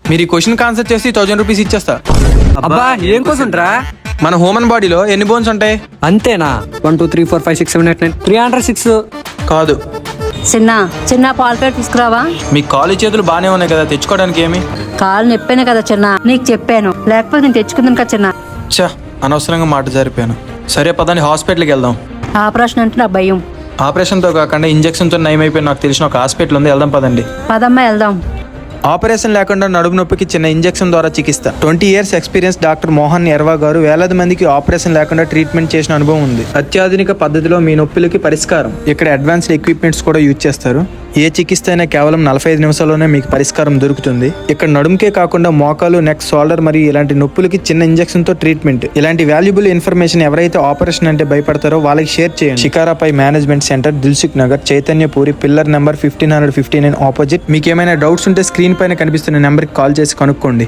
మీరు ఈ question answer చేసి 1000 రూపీస్ ఇచ్చేస్తా. అబ్బా ఏం కోసం రా? మన హ్యూమన్ బాడీలో ఎన్ని బోన్స్ ఉంటాయి? అంతేనా? 1 2 3 4 5 6 7 8 9 306. కాదు. చిన్న పాలు ప్యాకెట్ తీసుకురావా? మీ కాలు చేతులు బానే ఉన్నాయి కదా, తెచ్చుకోవడానికి ఏమి? కాలు నొప్పాను కదా చిన్న, నీకు చెప్పాను, లేకపోతే నేను తెచ్చుకుందాను కదా చిన్న. చా, అనవసరంగా మాట జారిపోయాను. సరే పదండి, హాస్పిటల్కి వెళ్దాం. ఆపరేషన్ అంటే నా భయం. ఆపరేషన్తో కాకుండా ఇంజక్షన్తో నయమైపోయి నాకు తెలిసిన ఒక హాస్పిటల్ ఉంది, వెళ్దాం పదండి. పదమ్మా వెళ్దాం. ఆపరేషన్ లేకుండా నడుము నొప్పికి చిన్న ఇంజెక్షన్ ద్వారా చికిత్స. 20 years ఎక్స్పీరియన్స్ డాక్టర్ మోహన్ ఎర్వా గారు వేలాది మందికి ఆపరేషన్ లేకుండా ట్రీట్మెంట్ చేసిన అనుభవం ఉంది. అత్యాధునిక పద్ధతిలో మీ నొప్పులకి పరిష్కారం. ఇక్కడ అడ్వాన్స్డ్ ఎక్విప్మెంట్స్ కూడా యూజ్ చేస్తారు. ఏ చికిత్స అయినా కేవలం 45 నిమిషాల్లోనే మీకు పరిష్కారం దొరుకుతుంది. ఇక్కడ నడుముకే కాకుండా మోకాలు, నెక్, షోల్డర్ మరియు ఇలాంటి నొప్పులకి చిన్న ఇంజెక్షన్ తో ట్రీట్మెంట్. ఇలాంటి వాల్యుబుల్ ఇన్ఫర్మేషన్ ఎవరైతే ఆపరేషన్ అంటే భయపడతారో వాళ్ళకి షేర్ చేయండి. షికారాపై management centre, Dilsukhnagar, Chaitanyapuri, pillar number 1559 opposite. మీకు ఏమైనా డౌట్స్ ఉంటే స్క్రీన్ పైన కనిపిస్తున్న నెంబర్కి కాల్ చేసి కనుక్కోండి.